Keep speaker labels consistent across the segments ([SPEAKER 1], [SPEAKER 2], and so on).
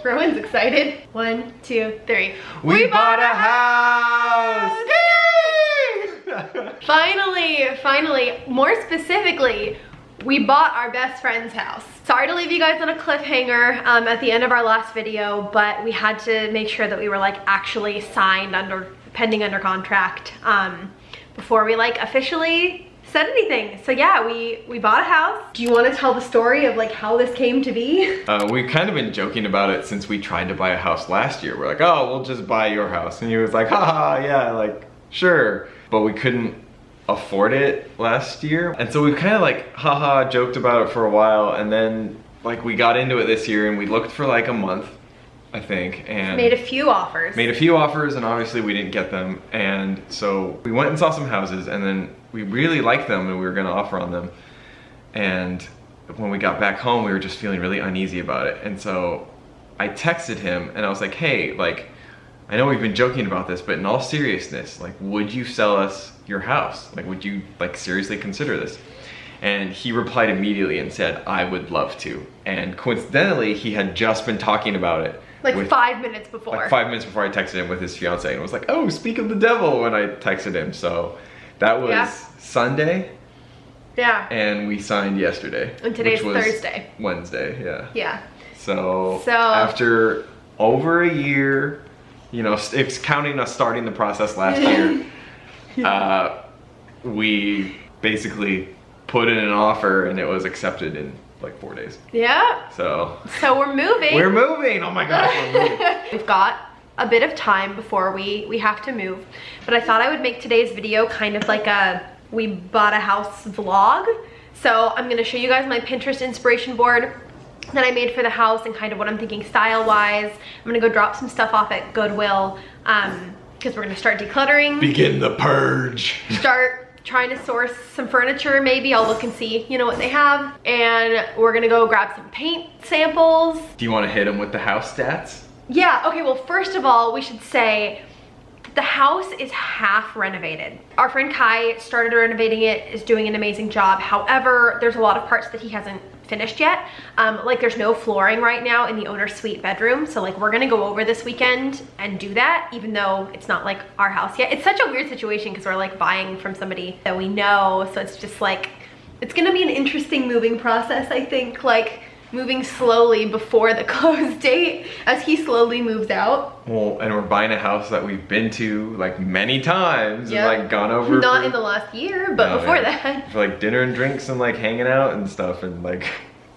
[SPEAKER 1] Rowan's excited. 1, 2, 3.
[SPEAKER 2] We bought a house!
[SPEAKER 1] Finally, more specifically, we bought our best friend's house. Sorry to leave you guys on a cliffhanger at the end of our last video, but we had to make sure that we were like actually signed pending under contract before we like officially said anything. So yeah, we bought a house. Do you want to tell the story of like how this came to be?
[SPEAKER 2] We've kind of been joking about it since we tried to buy a house last year. We're like, oh, we'll just buy your house. And he was like, haha, yeah, like, sure. But we couldn't afford it last year. And so we've kind of like, haha, joked about it for a while. And then like we got into it this year and we looked for like a month, I think, and
[SPEAKER 1] made a few offers.
[SPEAKER 2] And obviously we didn't get them. And so we went and saw some houses and then we really liked them and we were gonna offer on them. And when we got back home, we were just feeling really uneasy about it. And so I texted him and I was like, hey, like, I know we've been joking about this, but in all seriousness, like, would you sell us your house? Like, would you like seriously consider this? And he replied immediately and said, I would love to. And coincidentally, he had just been talking about it.
[SPEAKER 1] Like 5 minutes before.
[SPEAKER 2] Like 5 minutes bore I texted him with his fiance and was like, oh, speak of the devil when I texted him. So that was Sunday.
[SPEAKER 1] Yeah.
[SPEAKER 2] And we signed yesterday.
[SPEAKER 1] And today's
[SPEAKER 2] which was
[SPEAKER 1] Thursday.
[SPEAKER 2] Wednesday, yeah.
[SPEAKER 1] Yeah.
[SPEAKER 2] So after over a year, you know, it's counting us starting the process last year, we basically put in an offer and it was accepted in like 4 days.
[SPEAKER 1] Yeah.
[SPEAKER 2] So
[SPEAKER 1] we're moving.
[SPEAKER 2] We're moving. Oh my gosh, we're moving.
[SPEAKER 1] We've got a bit of time before we have to move, but I thought I would make today's video kind of like a we bought a house vlog. So I'm gonna show you guys my Pinterest inspiration board that I made for the house and kind of what I'm thinking style wise. I'm gonna go drop some stuff off at Goodwill because we're gonna start decluttering.
[SPEAKER 2] Begin the purge.
[SPEAKER 1] Start trying to source some furniture maybe. I'll look and see, you know, what they have. And we're gonna go grab some paint samples.
[SPEAKER 2] Do you wanna hit them with the house stats?
[SPEAKER 1] Yeah, okay, well first of all, we should say the house is half renovated. Our friend Kai started renovating it, is doing an amazing job. However, there's a lot of parts that he hasn't finished yet. Like there's no flooring right now in the owner's suite bedroom. So like we're gonna go over this weekend and do that, even though it's not like our house yet. It's such a weird situation because we're like buying from somebody that we know. So it's just like, it's gonna be an interesting moving process, I think, like moving slowly before the close date as he slowly moves out.
[SPEAKER 2] Well, and we're buying a house that we've been to like many times and like gone over.
[SPEAKER 1] Not in the last year, but before that.
[SPEAKER 2] For like dinner and drinks and like hanging out and stuff, and like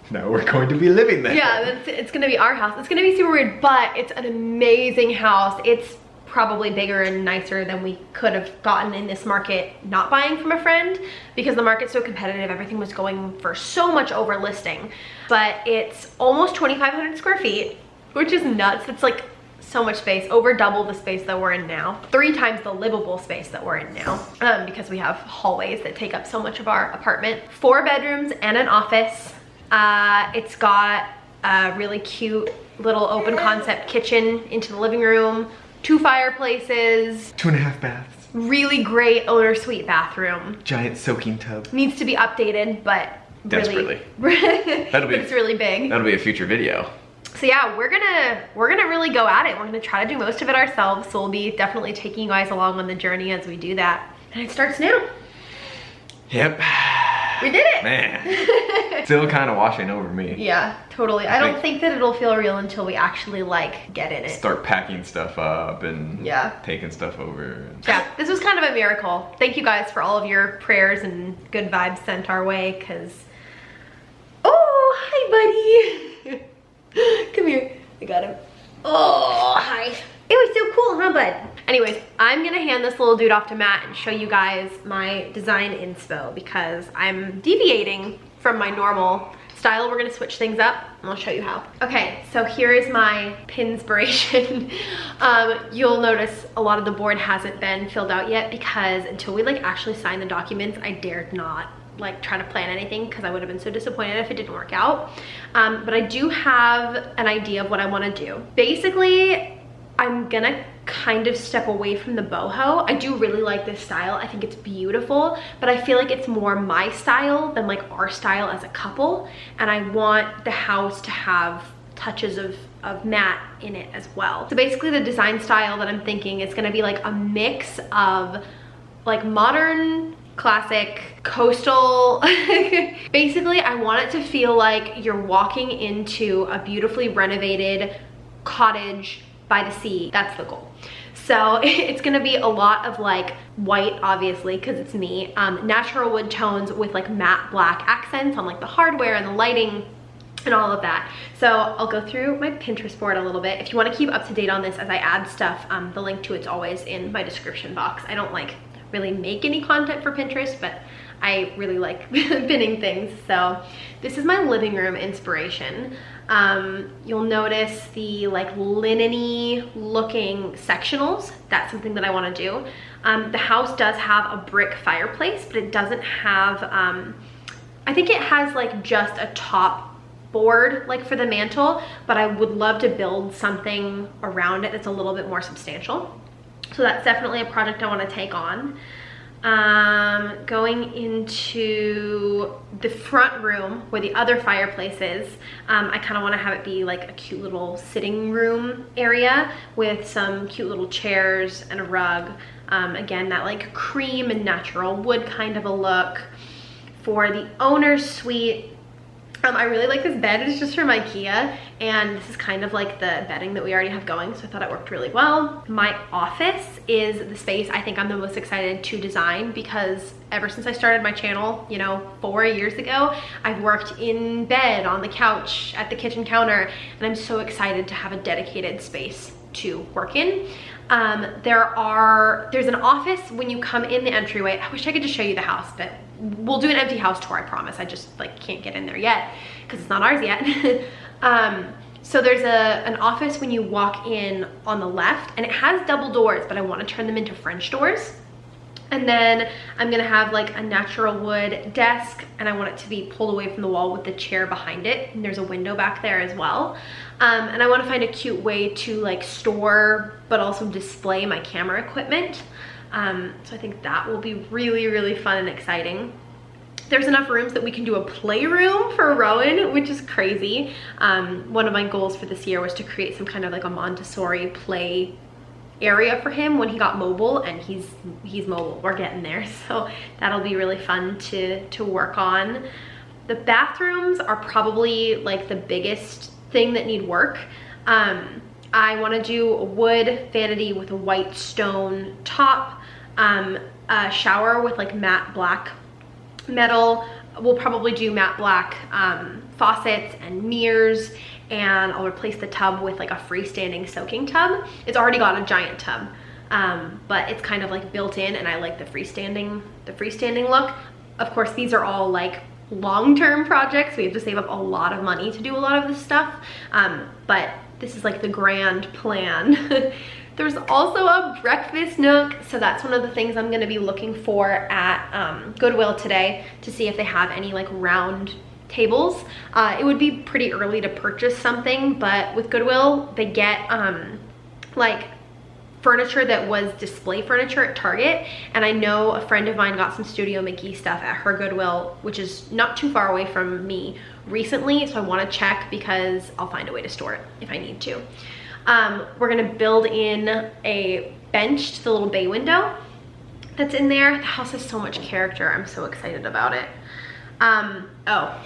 [SPEAKER 2] now we're going to be living there.
[SPEAKER 1] Yeah, it's gonna be our house. It's gonna be super weird, but it's an amazing house. It's probably bigger and nicer than we could have gotten in this market not buying from a friend because the market's so competitive. Everything was going for so much over listing, but it's almost 2,500 square feet, which is nuts. It's like so much space, over double the space that we're in now, 3 times the livable space that we're in now, because we have hallways that take up so much of our apartment. 4 bedrooms and an office. It's got a really cute little open concept kitchen into the living room, 2 fireplaces,
[SPEAKER 2] 2.5 baths,
[SPEAKER 1] really great owner suite bathroom,
[SPEAKER 2] giant soaking tub.
[SPEAKER 1] Needs to be updated, but
[SPEAKER 2] desperately.
[SPEAKER 1] It's really big.
[SPEAKER 2] That'll be a future video.
[SPEAKER 1] So yeah, we're gonna really go at it. We're gonna try to do most of it ourselves. So we'll be definitely taking you guys along on the journey as we do that. And it starts now.
[SPEAKER 2] Yep.
[SPEAKER 1] We did it.
[SPEAKER 2] Man. Still kind of washing over me.
[SPEAKER 1] Yeah, totally. I don't think that it'll feel real until we actually like get in it.
[SPEAKER 2] Start packing stuff up and taking stuff over.
[SPEAKER 1] Yeah, this was kind of a miracle. Thank you guys for all of your prayers and good vibes sent our way, because oh, hi buddy. Come here. I got him. Oh, hi. It was so cool, huh, bud? Anyways, I'm gonna hand this little dude off to Matt and show you guys my design inspo because I'm deviating from my normal style. We're gonna switch things up and I'll show you how. Okay, so here is my Pinspiration. You'll notice a lot of the board hasn't been filled out yet because until we like actually sign the documents, I dared not like try to plan anything because I would have been so disappointed if it didn't work out. But I do have an idea of what I want to do. Basically, I'm gonna kind of step away from the boho. I do really like this style. I think it's beautiful, but I feel like it's more my style than like our style as a couple. And I want the house to have touches of matte in it as well. So basically the design style that I'm thinking is gonna be like a mix of like modern, classic, coastal. Basically, I want it to feel like you're walking into a beautifully renovated cottage by the sea. That's the goal. So it's gonna be a lot of like white, obviously, because it's me, natural wood tones with like matte black accents on like the hardware and the lighting and all of that. So I'll go through my Pinterest board a little bit. If you want to keep up to date on this as I add stuff, the link to it's always in my description box. I don't like really make any content for Pinterest, but I really like pinning things. So this is my living room inspiration. You'll notice the like linen-y looking sectionals. That's something that I want to do. The house does have a brick fireplace, but it doesn't have, I think it has like just a top board like for the mantle, but I would love to build something around it that's a little bit more substantial. So that's definitely a project I want to take on. Going into the front room where the other fireplace is, I kind of want to have it be like a cute little sitting room area with some cute little chairs and a rug. Again, that like cream and natural wood kind of a look. For the owner's suite, I really like this bed. It's just from IKEA, and this is kind of like the bedding that we already have going, so I thought it worked really well. My office is the space I think I'm the most excited to design, because ever since I started my channel, you know, 4 years ago, I've worked in bed, on the couch, at the kitchen counter, and I'm so excited to have a dedicated space to work in. There's an office when you come in the entryway. I wish I could just show you the house, but we'll do an empty house tour, I promise. I just like can't get in there yet because it's not ours yet. So there's an office when you walk in on the left, and it has double doors, but I want to turn them into French doors. And then I'm gonna have like a natural wood desk, and I want it to be pulled away from the wall with the chair behind it. And there's a window back there as well. And I want to find a cute way to like store, but also display my camera equipment. So I think that will be really, really fun and exciting. There's enough rooms that we can do a playroom for Rowan, which is crazy. One of my goals for this year was to create some kind of like a Montessori play area for him when he got mobile, and he's mobile. We're getting there, so that'll be really fun to work on. The bathrooms are probably like the biggest thing that need work. I want to do a wood vanity with a white stone top, a shower with like matte black metal. We'll probably do matte black faucets and mirrors, and I'll replace the tub with like a freestanding soaking tub. It's already got a giant tub, but it's kind of like built in, and I like the freestanding look. Of course, these are all like long-term projects. We have to save up a lot of money to do a lot of this stuff, but this is like the grand plan. There's also a breakfast nook, so that's one of the things I'm gonna be looking for at Goodwill today to see if they have any like round tables. It would be pretty early to purchase something, but with Goodwill, they get like furniture that was display furniture at Target, and I know a friend of mine got some Studio McGee stuff at her Goodwill, which is not too far away from me recently, so I want to check because I'll find a way to store it if I need to. We're gonna build in a bench to the little bay window that's in there. The house has so much character. I'm so excited about it. Oh,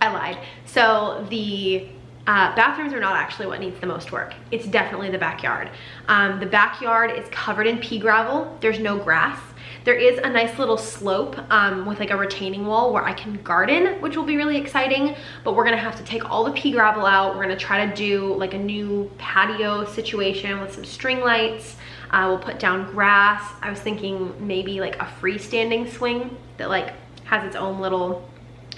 [SPEAKER 1] I lied. So the bathrooms are not actually what needs the most work. It's definitely the backyard. The backyard is covered in pea gravel. There's no grass. There is a nice little slope with like a retaining wall where I can garden, which will be really exciting, but we're gonna have to take all the pea gravel out. We're gonna try to do like a new patio situation with some string lights. We'll put down grass. I was thinking maybe like a freestanding swing that like has its own little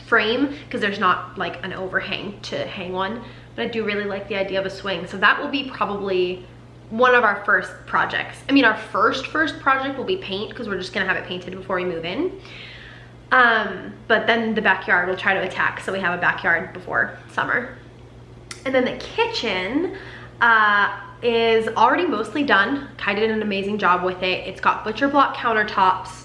[SPEAKER 1] frame, because there's not like an overhang to hang on, but I do really like the idea of a swing. So that will be probably one of our first projects. I mean, our first project will be paint, because we're just gonna have it painted before we move in. But then the backyard we'll try to attack, so we have a backyard before summer. And then the kitchen is already mostly done. Kai did an amazing job with it. It's got butcher block countertops.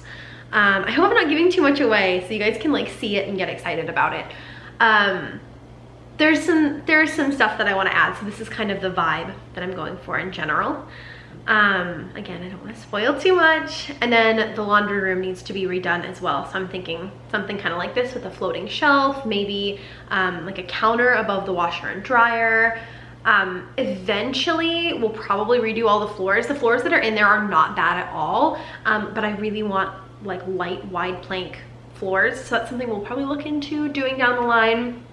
[SPEAKER 1] I hope I'm not giving too much away so you guys can like see it and get excited about it. there's some stuff that I want to add, so this is kind of the vibe that I'm going for in general. Again, I don't want to spoil too much. And then the laundry room needs to be redone as well, so I'm thinking something kind of like this with a floating shelf, maybe like a counter above the washer and dryer. Eventually we'll probably redo all the floors. The floors that are in there are not bad at all, but I really want like light wide plank floors, so that's something we'll probably look into doing down the line.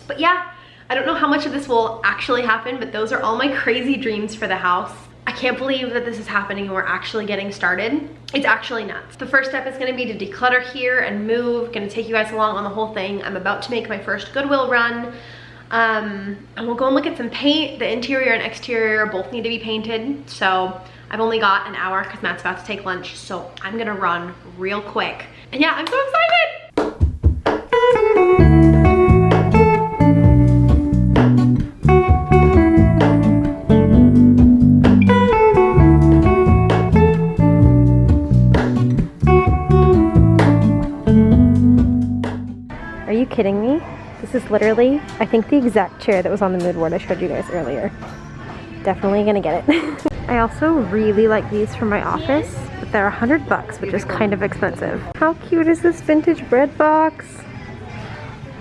[SPEAKER 1] But yeah, I don't know how much of this will actually happen, but those are all my crazy dreams for the house. I can't believe that this is happening and we're actually getting started. It's actually nuts. The first step is gonna be to declutter here and move. Gonna take you guys along on the whole thing. I'm about to make my first Goodwill run. And we'll go and look at some paint. The interior and exterior both need to be painted. So I've only got an hour because Matt's about to take lunch. So I'm gonna run real quick. And yeah, I'm so excited. Are you kidding me? This is literally, I think, the exact chair that was on the mood board I showed you guys earlier. Definitely gonna get it. I also really like these for my office, but they're $100, which is kind of expensive. How cute is this vintage bread box?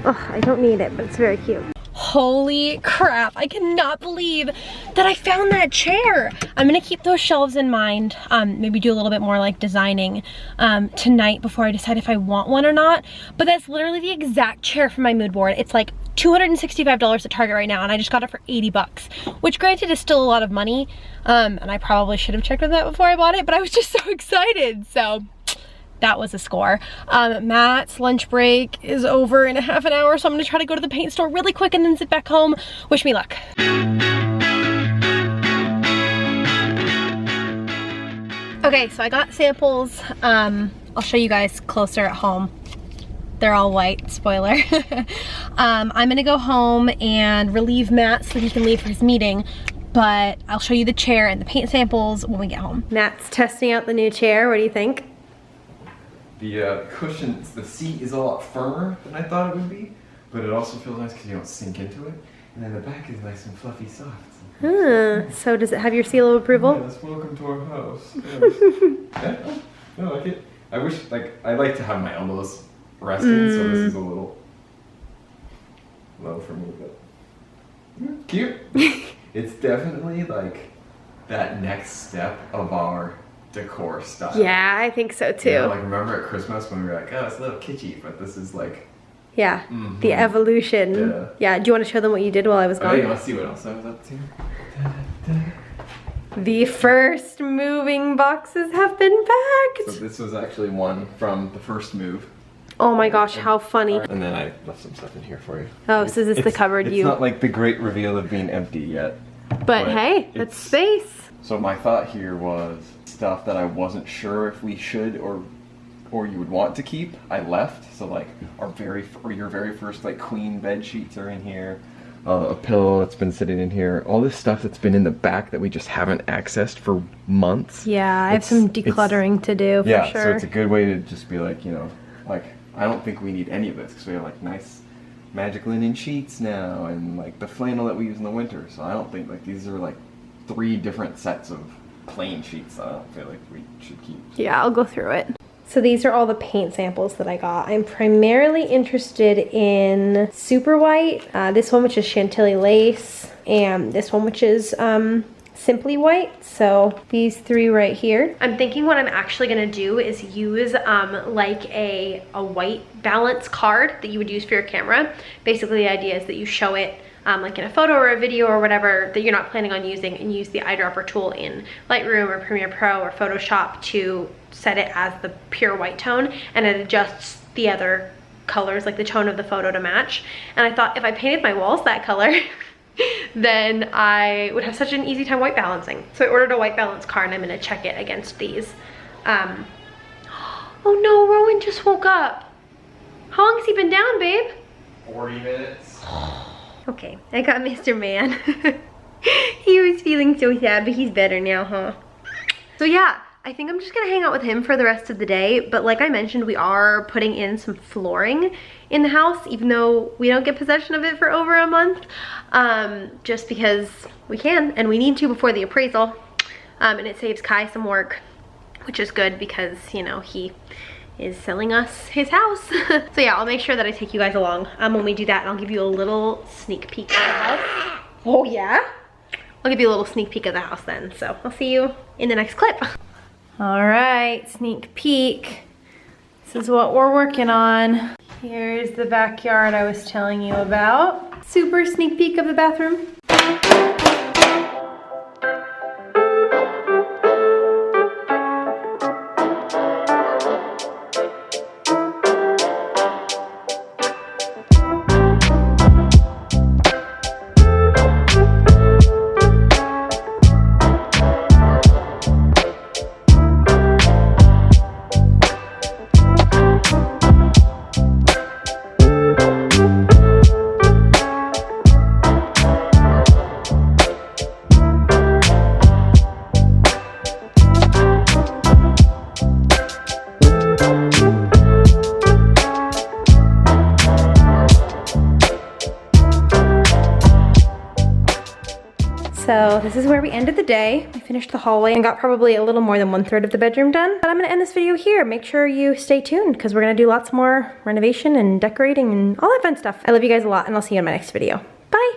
[SPEAKER 1] Oh, I don't need it, but it's very cute. Holy crap, I cannot believe that I found that chair. I'm gonna keep those shelves in mind, maybe do a little bit more like designing tonight before I decide if I want one or not. But that's literally the exact chair for my mood board. It's like $265 at Target right now, and I just got it for 80 bucks, which granted is still a lot of money, and I probably should have checked on that before I bought it, but I was just so excited. So that was a score. Matt's lunch break is over in a half an hour, so I'm gonna try to go to the paint store really quick and then sit back home. Wish me luck. Okay, so I got samples. I'll show you guys closer at home. They're all white, spoiler. I'm gonna go home and relieve Matt so he can leave for his meeting, but I'll show you the chair and the paint samples when we get home. Matt's testing out the new chair. What do you think?
[SPEAKER 2] The cushions, the seat is a lot firmer than I thought it would be, but it also feels nice because you don't sink into it. And then the back is nice and fluffy soft.
[SPEAKER 1] So does it have your seal of approval?
[SPEAKER 2] Yes, welcome to our house. Yes. Yeah, no, I like it. I wish, like, I like to have my elbows rested, so this is a little low for me, but cute. It's definitely like that next step of our decor style.
[SPEAKER 1] Yeah, I think so too.
[SPEAKER 2] You know, like remember at Christmas when we were like, oh, it's a little kitschy, but this is like,
[SPEAKER 1] yeah, the evolution. Yeah, do you want to show them what you did while I was gone?
[SPEAKER 2] Okay, you want to see what else I was up to?
[SPEAKER 1] The first moving boxes have been packed.
[SPEAKER 2] So this was actually one from the first move.
[SPEAKER 1] Oh my gosh, how funny.
[SPEAKER 2] And then I left some stuff in here for you.
[SPEAKER 1] Oh, so is this the cupboard
[SPEAKER 2] it's
[SPEAKER 1] you...
[SPEAKER 2] It's not like the great reveal of being empty yet.
[SPEAKER 1] But hey, that's space.
[SPEAKER 2] So my thought here was stuff that I wasn't sure if we should or you would want to keep, I left. So like your very first like queen bed sheets are in here. A pillow that's been sitting in here. All this stuff that's been in the back that we just haven't accessed for months.
[SPEAKER 1] Yeah, I have some decluttering to do for sure.
[SPEAKER 2] Yeah, so it's a good way to just be like, you know, like I don't think we need any of this because we have like nice magic linen sheets now and like the flannel that we use in the winter. So I don't think like these are like 3 different sets of plain sheets. I don't feel like we should keep.
[SPEAKER 1] Yeah, I'll go through it. So these are all the paint samples that I got. I'm primarily interested in super white, this one which is Chantilly lace, and this one which is simply white. So these 3 right here. I'm thinking what I'm actually gonna do is use like a white balance card that you would use for your camera. Basically the idea is that you show it like in a photo or a video or whatever that you're not planning on using, and use the eyedropper tool in Lightroom or Premiere Pro or Photoshop to set it as the pure white tone, and it adjusts the other colors, like the tone of the photo, to match. And I thought if I painted my walls that color, then I would have such an easy time white balancing. So I ordered a white balance card and I'm gonna check it against these. Oh no, Rowan just woke up. How long has he been down, babe?
[SPEAKER 2] 40 minutes.
[SPEAKER 1] Okay, I got Mr. Man. He was feeling so sad, but he's better now, huh? So yeah, I think I'm just gonna hang out with him for the rest of the day, but like I mentioned, we are putting in some flooring in the house, even though we don't get possession of it for over a month, just because we can and we need to before the appraisal, and it saves Kai some work, which is good because, you know, he is selling us his house. So yeah, I'll make sure that I take you guys along when we do that, and I'll give you a little sneak peek of the house. Oh yeah? I'll give you a little sneak peek of the house then. So I'll see you in the next clip. All right, sneak peek. This is what we're working on. Here's the backyard I was telling you about. Super sneak peek of the bathroom. So this is where we ended the day. We finished the hallway and got probably a little more than 1/3 of the bedroom done. But I'm gonna end this video here. Make sure you stay tuned because we're gonna do lots more renovation and decorating and all that fun stuff. I love you guys a lot, and I'll see you in my next video. Bye.